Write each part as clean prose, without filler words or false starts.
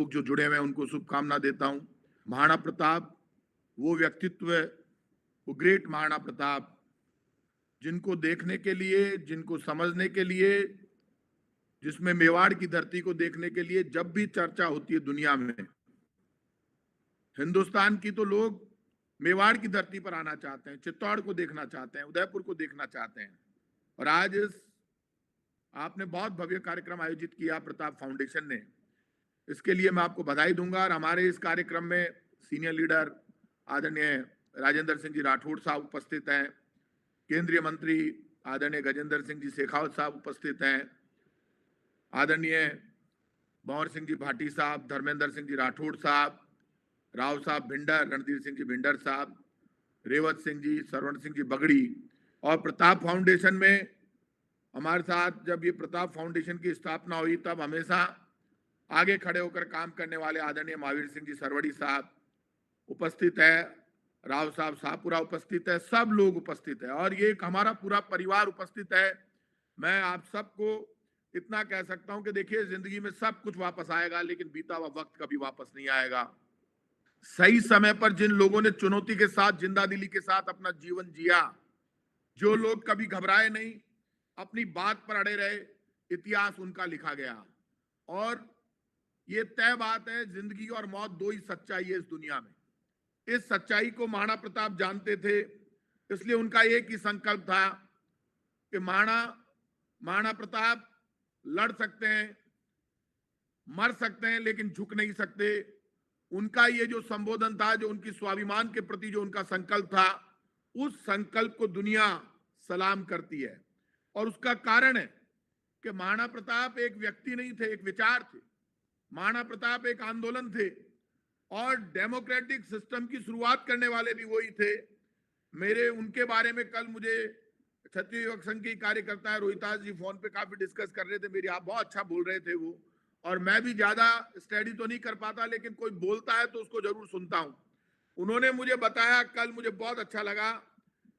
लोग जो जुड़े हुए हैं उनको शुभकामना देता हूं। महाराणा प्रताप वो व्यक्तित्व, वो ग्रेट महाराणा प्रताप, जिनको देखने के लिए, जिनको समझने के लिए, जिसमें मेवाड़ की धरती को देखने के लिए जब भी चर्चा होती है दुनिया में, हिंदुस्तान की, तो लोग मेवाड़ की धरती पर आना चाहते हैं, चित्तौड़ को देखना चाहते हैं, उदयपुर को देखना चाहते हैं। और आज आपने बहुत भव्य कार्यक्रम आयोजित किया प्रताप फाउंडेशन ने, इसके लिए मैं आपको बधाई दूंगा। और हमारे इस कार्यक्रम में सीनियर लीडर आदरणीय राजेंद्र सिंह जी राठौड़ साहब उपस्थित हैं, केंद्रीय मंत्री आदरणीय गजेंद्र सिंह जी शेखावत साहब उपस्थित हैं, आदरणीय भंवर सिंह जी भाटी साहब, धर्मेंद्र सिंह जी राठौड़ साहब, राव साहब भिंडर, रणधीर सिंह जी भिंडर साहब, रेवत सिंह जी, सरवण सिंह जी बगड़ी। और प्रताप फाउंडेशन में हमारे साथ जब ये प्रताप फाउंडेशन की स्थापना हुई तब हमेशा आगे खड़े होकर काम करने वाले आदरणीय महावीर सिंह जी सरवड़ी साहब उपस्थित है, राव साहब शाहपुरा उपस्थित है, सब लोग उपस्थित है और ये एक हमारा पूरा परिवार उपस्थित है। मैं आप सबको इतना कह सकता हूं कि देखिए, जिंदगी में सब कुछ वापस आएगा, लेकिन बीता हुआ वक्त कभी वापस नहीं आएगा। सही समय पर जिन लोगों ने चुनौती के साथ, जिंदा दिली के साथ अपना जीवन जिया, जो लोग कभी घबराए नहीं, अपनी बात पर अड़े रहे, इतिहास उनका लिखा गया। और ये तय बात है, जिंदगी और मौत दो ही सच्चाई है इस दुनिया में। इस सच्चाई को महाराणा प्रताप जानते थे, इसलिए उनका एक ही संकल्प था कि महाराणा प्रताप लड़ सकते हैं, मर सकते हैं, लेकिन झुक नहीं सकते। उनका ये जो संबोधन था, जो उनकी स्वाभिमान के प्रति जो उनका संकल्प था, उस संकल्प को दुनिया सलाम करती है। और उसका कारण है कि महाराणा प्रताप एक व्यक्ति नहीं थे, एक विचार थे। महाराणा प्रताप एक आंदोलन थे और डेमोक्रेटिक सिस्टम की शुरुआत करने वाले भी वही थे। मेरे उनके बारे में कल मुझे क्षत्रिय युवक संघ के कार्यकर्ता रोहितास जी फोन पे काफी डिस्कस कर रहे थे मेरी, आप बहुत अच्छा बोल रहे थे वो, और मैं भी ज्यादा स्टडी तो नहीं कर पाता, लेकिन कोई बोलता है तो उसको जरूर सुनता हूं। उन्होंने मुझे बताया कल, मुझे बहुत अच्छा लगा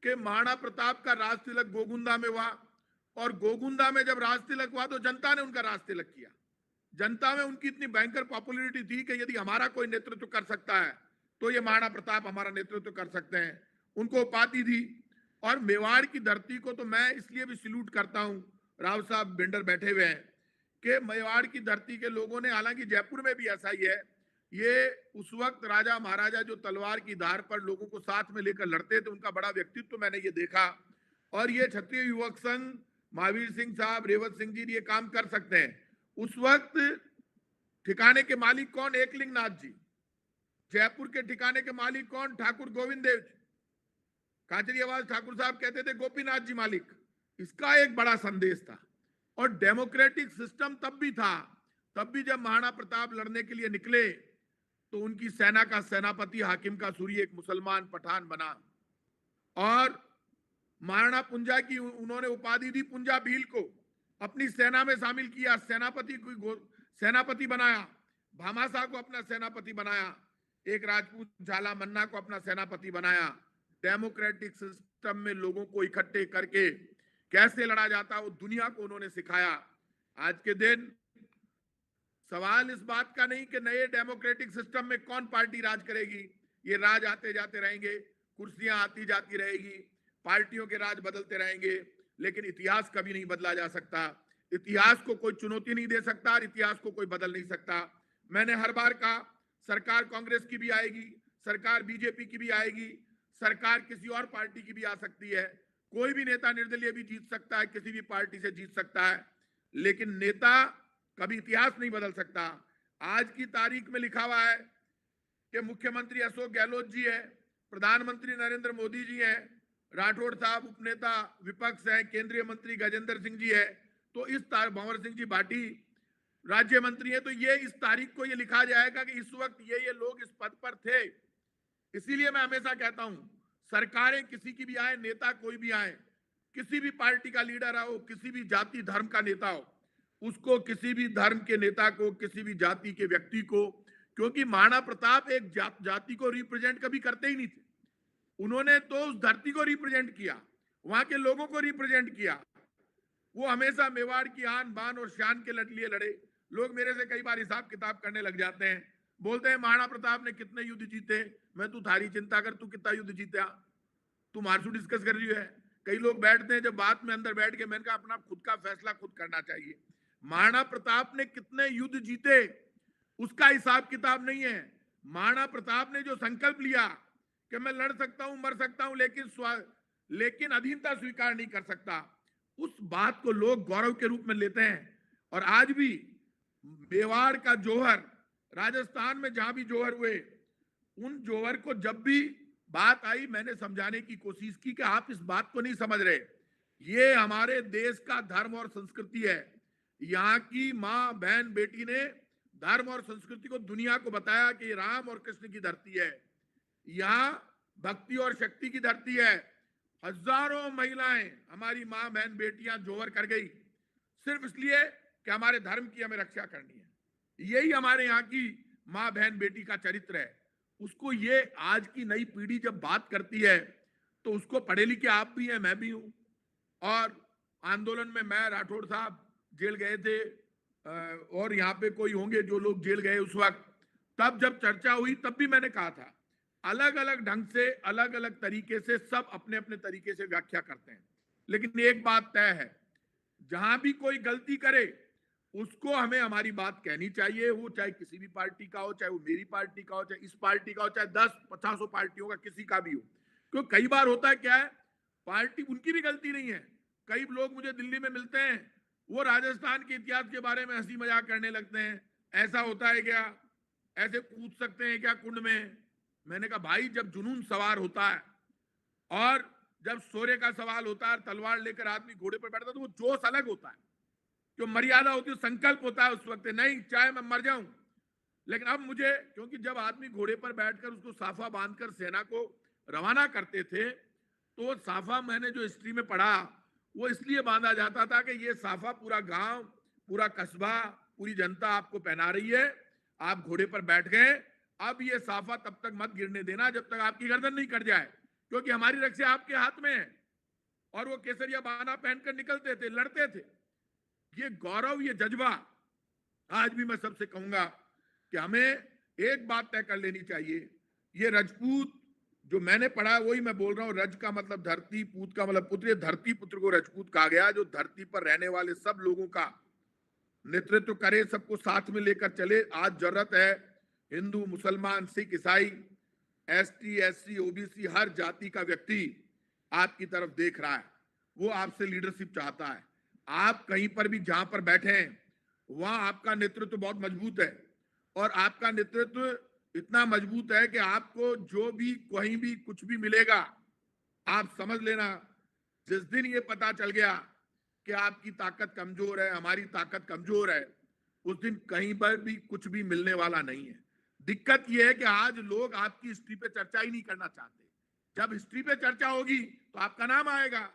कि महाराणा प्रताप का राज तिलक गोगुंदा में हुआ, और गोगुंदा में जब राज तिलक हुआ तो जनता ने उनका राज तिलक किया। जनता में उनकी इतनी भयंकर पॉपुलैरिटी थी कि यदि हमारा कोई नेतृत्व कर सकता है तो ये महाराणा प्रताप हमारा नेतृत्व कर सकते हैं। उनको उपाधि थी। और मेवाड़ की धरती को तो मैं इसलिए भी सल्यूट करता हूं, राव साहब भिंडर बैठे हुए हैं, कि मेवाड़ की धरती के लोगों ने, हालांकि जयपुर में भी ऐसा ही है, ये उस वक्त राजा महाराजा जो तलवार की धार पर लोगों को साथ में लेकर लड़ते थे, उनका बड़ा व्यक्तित्व मैंने ये देखा। और ये क्षत्रिय युवक संघ, महावीर सिंह साहब, रेवत सिंह जी ये काम कर सकते हैं। उस वक्त ठिकाने के मालिक कौन? एकलिंग नाथ जी। जयपुर के ठिकाने के मालिक कौन? ठाकुर गोविंद देव जी। कांचरीवास ठाकुर साहब कहते थे गोपीनाथ जी मालिक। इसका एक बड़ा संदेश था। और डेमोक्रेटिक सिस्टम तब भी था, तब भी जब महाराणा प्रताप लड़ने के लिए निकले तो उनकी सेना का सेनापति हाकिम का सूरी एक मुसलमान पठान बना, और महाराणा पुंजा की उन्होंने उपाधि दी, पुंजा भील को अपनी सेना में शामिल किया, सेनापति बनाया, भामाशाह को अपना सेनापति बनाया, एक राजपूत झाला मन्ना को अपना सेनापति बनाया। डेमोक्रेटिक सिस्टम में लोगों को इकट्ठे करके कैसे लड़ा जाता है वो दुनिया को उन्होंने सिखाया। आज के दिन सवाल इस बात का नहीं कि नए डेमोक्रेटिक सिस्टम में कौन पार्टी राज करेगी, ये राज आते जाते रहेंगे, कुर्सियां आती जाती रहेगी, पार्टियों के राज बदलते रहेंगे, लेकिन इतिहास कभी नहीं बदला जा सकता। इतिहास को कोई चुनौती नहीं दे सकता और इतिहास को कोई बदल नहीं सकता। मैंने हर बार कहा, सरकार कांग्रेस की भी आएगी, सरकार बीजेपी की भी आएगी, सरकार किसी और पार्टी की भी आ सकती है, कोई भी नेता निर्दलीय भी जीत सकता है, किसी भी पार्टी से जीत सकता है, लेकिन नेता कभी इतिहास नहीं बदल सकता। आज की तारीख में लिखा हुआ है कि मुख्यमंत्री अशोक गहलोत जी है, प्रधानमंत्री नरेंद्र मोदी जी हैं, राठौड़ साहब उपनेता विपक्ष हैं, केंद्रीय मंत्री गजेंद्र सिंह जी है, तो इस भंवर सिंह जी भाटी राज्य मंत्री है, तो ये इस तारीख को ये लिखा जाएगा कि इस वक्त ये लोग इस पद पर थे। इसीलिए मैं हमेशा कहता हूं, सरकारें किसी की भी आए, नेता कोई भी आए, किसी भी पार्टी का लीडर हो, किसी भी जाति धर्म का नेता हो, उसको, किसी भी धर्म के नेता को, किसी भी जाति के व्यक्ति को, क्योंकि महाराणा प्रताप एक जाति को रिप्रेजेंट कभी करते ही नहीं थे, उन्होंने तो उस धरती को रिप्रेजेंट किया, वहां के लोगों को रिप्रेजेंट किया। वो हमेशा मेवाड़ की आन बान और शान के लिए लड़े, लोग मेरे से कई बार हिसाब किताब करने लग जाते हैं, बोलते हैं महाराणा प्रताप ने कितने युद्ध जीते। मैं तू थारी चिंता कर, तू कितना युद्ध जीता, तू मारसू डिस्कस कर रही है। कई लोग बैठते हैं जब बात में अंदर बैठ के, मैंने कहा अपना खुद का फैसला खुद करना चाहिए। महाराणा प्रताप ने कितने युद्ध जीते उसका हिसाब किताब नहीं है। महाराणा प्रताप ने जो संकल्प लिया कि मैं लड़ सकता हूं, मर सकता हूं, लेकिन अधीनता स्वीकार नहीं कर सकता, उस बात को लोग गौरव के रूप में लेते हैं। और आज भी मेवाड़ का जोहर, राजस्थान में जहां भी जोहर हुए, उन जोहर को जब भी बात आई मैंने समझाने की कोशिश की कि आप इस बात को नहीं समझ रहे, ये हमारे देश का धर्म और संस्कृति है। यहाँ की माँ बहन बेटी ने धर्म और संस्कृति को दुनिया को बताया कि राम और कृष्ण की धरती है, यहाँ भक्ति और शक्ति की धरती है। हजारों महिलाएं, हमारी माँ बहन बेटियां जोहर कर गई सिर्फ इसलिए कि हमारे धर्म की हमें रक्षा करनी है। यही हमारे यहाँ की माँ बहन बेटी का चरित्र है। उसको ये आज की नई पीढ़ी जब बात करती है तो उसको पढ़े लिखे आप भी हैं, मैं भी हूं, और आंदोलन में मैं, राठौड़ साहब जेल गए थे, और यहाँ पे कोई होंगे जो लोग जेल गए उस वक्त, तब जब चर्चा हुई तब भी मैंने कहा था अलग अलग ढंग से, अलग अलग तरीके से सब अपने अपने तरीके से व्याख्या करते हैं, लेकिन एक बात तय है, जहां भी कोई गलती करे उसको हमें हमारी बात कहनी चाहिए। वो चाहे किसी भी पार्टी का हो, चाहे वो मेरी पार्टी का हो, चाहे इस पार्टी का हो, चाहे 10-50 पार्टियों का किसी का भी हो। क्योंकि कई बार होता है क्या है, पार्टी उनकी भी गलती नहीं है। कई लोग मुझे दिल्ली में मिलते हैं, वो राजस्थान के इतिहास के बारे में हंसी मजाक करने लगते हैं, ऐसा होता है क्या, ऐसे कूद सकते हैं क्या कुंड में। मैंने कहा भाई, जब जुनून सवार होता है और जब शौर्य का सवाल होता है, तलवार लेकर आदमी घोड़े पर बैठता है, तो वो जोश अलग होता है, जो मर्यादा होती है, संकल्प होता है उस वक्त, नहीं चाहे मैं मर जाऊं। लेकिन अब मुझे, क्योंकि जब आदमी घोड़े पर बैठकर उसको साफा बांधकर सेना को रवाना करते थे, तो साफा मैंने जो हिस्ट्री में पढ़ा, वो इसलिए बांधा जाता था कि ये साफा पूरा गांव, पूरा कस्बा, पूरी जनता आपको पहना रही है, आप घोड़े पर बैठ गए, अब ये साफा तब तक मत गिरने देना जब तक आपकी गर्दन नहीं कट जाए, क्योंकि हमारी रक्षा आपके हाथ में है। और वो केसरिया बाना पहनकर निकलते थे, लड़ते थे। ये गौरव, ये जज्बा आज भी मैं सबसे कहूंगा कि हमें एक बात तय कर लेनी चाहिए। ये रजपूत जो मैंने पढ़ा वही मैं बोल रहा हूं, रज का मतलब धरती, पूत का मतलब पुत्र, धरती पुत्र को रजपूत कहा गया, जो धरती पर रहने वाले सब लोगों का नेतृत्व करे, सबको साथ में लेकर चले। आज जरूरत है, हिंदू, मुसलमान, सिख, ईसाई, एसटी, एससी, ओबीसी, हर जाति का व्यक्ति आपकी तरफ देख रहा है, वो आपसे लीडरशिप चाहता है। आप कहीं पर भी जहां पर बैठे हैं वहां आपका नेतृत्व बहुत मजबूत है, और आपका नेतृत्व इतना मजबूत है कि आपको जो भी कहीं भी कुछ भी मिलेगा, आप समझ लेना, जिस दिन ये पता चल गया कि आपकी ताकत कमजोर है, हमारी ताकत कमजोर है, उस दिन कहीं पर भी कुछ भी मिलने वाला नहीं है। दिक्कत यह है कि आज लोग आपकी हिस्ट्री पे चर्चा ही नहीं करना चाहते। जब हिस्ट्री पे चर्चा होगी तो आपका नाम आएगा,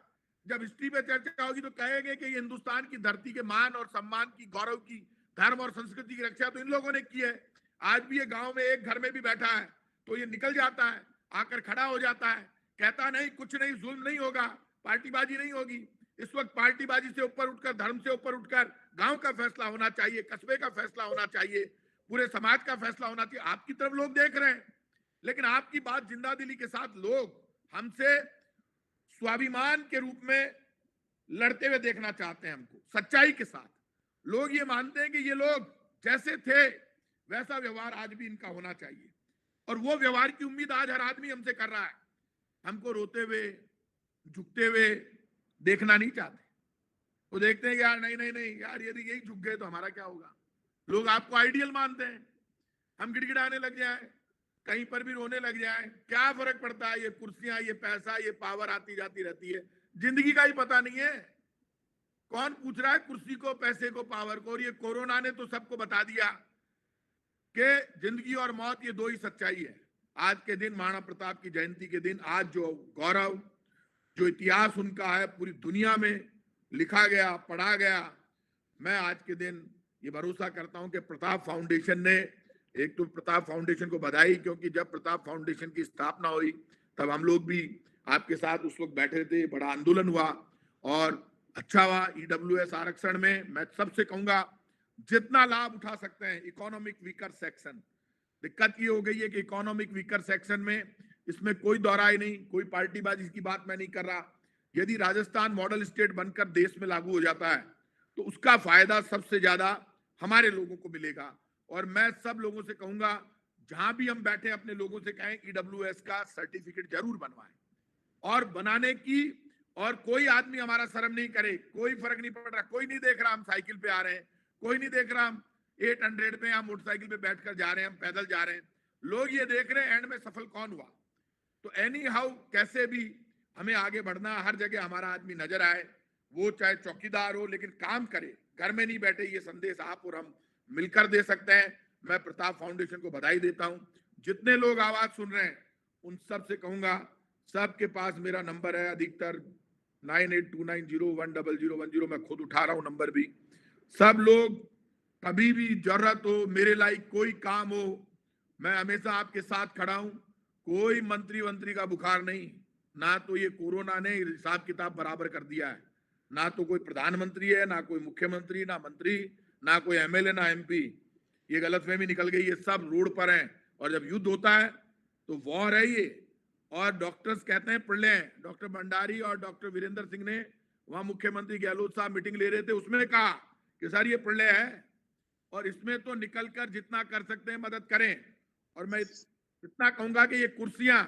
जब हिस्ट्री पे चर्चा होगी तो कहेंगे कि ये हिंदुस्तान की धरती के मान और सम्मान की, गौरव की, धर्म और संस्कृति की रक्षा तो इन लोगों ने की है। आज भी ये गांव में एक घर में भी बैठा है तो ये निकल जाता है, आकर खड़ा हो जाता है, कहता नहीं कुछ नहीं, जुल्म नहीं होगा, पार्टीबाजी नहीं होगी। इस वक्त पार्टीबाजी से ऊपर उठकर, धर्म से ऊपर उठकर गांव का फैसला होना चाहिए, कस्बे का फैसला होना चाहिए, पूरे समाज का फैसला होना चाहिए। आपकी तरफ लोग देख रहे हैं, लेकिन आपकी बात जिंदा दिली के साथ लोग हमसे स्वाभिमान के रूप में लड़ते हुए देखना चाहते हैं, हमको सच्चाई के साथ। लोग ये मानते हैं कि ये लोग जैसे थे वैसा व्यवहार आज भी इनका होना चाहिए, और वो व्यवहार की उम्मीद आज हर आदमी हमसे कर रहा है। हमको रोते हुए, झुकते हुए देखना नहीं चाहते। वो देखते हैं कि यार नहीं नहीं नहीं यार, यदि यही झुक गए तो हमारा क्या होगा। लोग आपको आइडियल मानते हैं, हम गिड़गिड़ाने लग जाए, कहीं पर भी रोने लग जाए, क्या फर्क पड़ता है, ये कुर्सियां, ये पैसा, ये पावर आती जाती रहती है, जिंदगी का ही पता नहीं है। कौन पूछ रहा है कुर्सी को, पैसे को, पावर को। और ये कोरोना ने तो सबको बता दिया कि जिंदगी और मौत ये दो ही सच्चाई है। आज के दिन, महाराणा प्रताप की जयंती के दिन, आज जो गौरव, जो इतिहास उनका है पूरी दुनिया में लिखा गया, पढ़ा गया, मैं आज के दिन ये भरोसा करता हूं कि प्रताप फाउंडेशन ने, एक तो प्रताप फाउंडेशन को बधाई, क्योंकि जब प्रताप फाउंडेशन की स्थापना हुई तब हम लोग भी आपके साथ उस वक्त बैठे थे, बड़ा आंदोलन हुआ और अच्छा हुआ। ईडब्ल्यूएस आरक्षण में मैं सबसे कहूंगा, जितना लाभ उठा सकते हैं। इकोनॉमिक वीकर सेक्शन, दिक्कत ये हो गई है कि इकोनॉमिक वीकर सेक्शन में, इसमें कोई दोहराई नहीं, कोई पार्टीबाजी की बात मैं नहीं कर रहा। यदि राजस्थान मॉडल स्टेट बनकर देश में लागू हो जाता है तो उसका फायदा सबसे ज्यादा हमारे लोगों को मिलेगा। और मैं सब लोगों से कहूंगा, जहां भी हम बैठे अपने लोगों से कहें ईडब्ल्यूएस का सर्टिफिकेट जरूर बनवाएं और बनाने की, और कोई आदमी हमारा शर्म नहीं करे, कोई फर्क नहीं पड़ रहा, कोई नहीं देख रहा हम साइकिल पे आ रहे हैं, कोई नहीं देख रहा हम 800 पे, हम मोटरसाइकिल पे बैठकर जा रहे हैं, हम पैदल जा रहे हैं, लोग ये देख रहे हैं एंड में सफल कौन हुआ। तो एनी हाउ कैसे भी हमें आगे बढ़ना, हर जगह हमारा आदमी नजर आए, वो चाहे चौकीदार हो लेकिन काम करे, घर में नहीं बैठे। ये संदेश आप और हम मिलकर दे सकते हैं। मैं प्रताप फाउंडेशन को बधाई देता हूं। जितने लोग आवाज सुन रहे हैं उन सब से कहूंगा, सबके पास मेरा नंबर है, अधिकतर 9829010010, मैं खुद उठा रहा हूं नंबर भी। सब लोग कभी भी जरूरत हो, मेरे लायक कोई काम हो, मैं हमेशा आपके साथ खड़ा हूं। कोई मंत्री का बुखार नहीं, ना तो ये कोरोना ने हिसाब किताब बराबर कर दिया है, ना तो कोई प्रधानमंत्री है, ना कोई मुख्यमंत्री, ना मंत्री, ना कोई एमएलए, ना एमपी। ये गलतफहमी निकल गई है, सब रोड पर हैं। और जब युद्ध होता है तो वॉर है ये। और डॉक्टर्स कहते हैं प्रलय है। डॉक्टर भंडारी और डॉक्टर वीरेंद्र सिंह ने, वहां मुख्यमंत्री गहलोत साहब मीटिंग ले रहे थे, उसमें कहा कि सर ये प्रलय है और इसमें तो निकलकर जितना कर सकते हैं मदद करें। और मैं इतना कहूंगा कि ये कुर्सियां,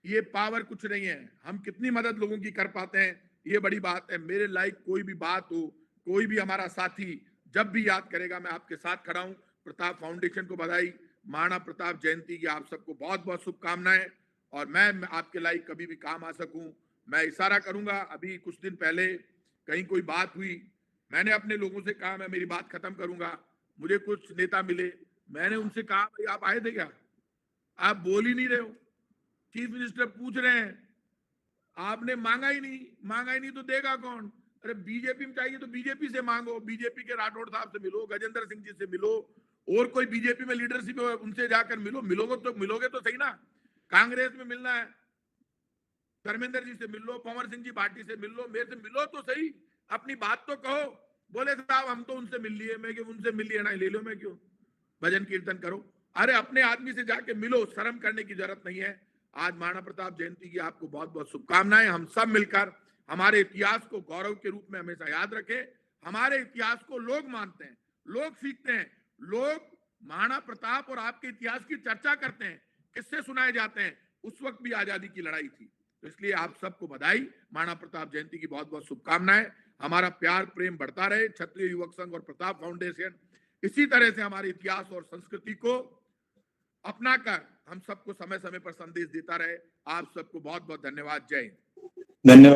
ये पावर कुछ नहीं है, हम कितनी मदद लोगों की कर पाते हैं ये बड़ी बात है। मेरे लायक कोई भी बात हो, कोई भी हमारा साथी जब भी याद करेगा, मैं आपके साथ खड़ा हूं। प्रताप फाउंडेशन को बधाई, महाराणा प्रताप जयंती की आप सबको बहुत बहुत शुभकामनाएं। और मैं आपके लायक कभी भी काम आ सकूं, मैं इशारा करूंगा। अभी कुछ दिन पहले कहीं कोई बात हुई, मैंने अपने लोगों से कहा मैं मेरी बात खत्म करूंगा, मुझे कुछ नेता मिले, मैंने उनसे कहा भाई आप आए थे क्या, आप बोल ही नहीं रहे हो, चीफ मिनिस्टर पूछ रहे हैं, आपने मांगा ही नहीं तो देगा कौन। अरे बीजेपी में चाहिए तो बीजेपी से मांगो, बीजेपी के राठौड़ साहब से मिलो, गजेंद्र सिंह जी से मिलो, और कोई बीजेपी में लीडरशिप है उनसे जाकर मिलो, मिलोगे तो सही ना। कांग्रेस में मिलना है, धर्मेंद्र जी से मिल लो, पवन सिंह जी भाटी से मिल लो, मेरे से मिलो तो सही, अपनी बात तो कहो। बोले साहब हम तो उनसे मिल लिए, मैं क्यों उनसे मिल लिए ना, ले लो, मैं क्यों, भजन कीर्तन करो। अरे अपने आदमी से जाके मिलो, शर्म करने की जरूरत नहीं है। आज महाराणा प्रताप जयंती की आपको बहुत बहुत शुभकामनाएं। हम सब मिलकर हमारे इतिहास को गौरव के रूप में हमेशा याद रखें। हमारे इतिहास को लोग मानते हैं, लोग सीखते हैं, लोग महाराणा प्रताप और आपके इतिहास की चर्चा करते हैं, किस्से सुनाए जाते हैं। उस वक्त भी आजादी की लड़ाई थी। तो इसलिए आप सबको बधाई, महाराणा प्रताप जयंती की बहुत बहुत शुभकामनाएं। हमारा प्यार प्रेम बढ़ता रहे। क्षत्रिय युवक संघ और प्रताप फाउंडेशन इसी तरह से हमारे इतिहास और संस्कृति को अपनाकर हम सबको समय समय पर संदेश देता रहे। आप सबको बहुत बहुत धन्यवाद। जय हिंद। धन्यवाद।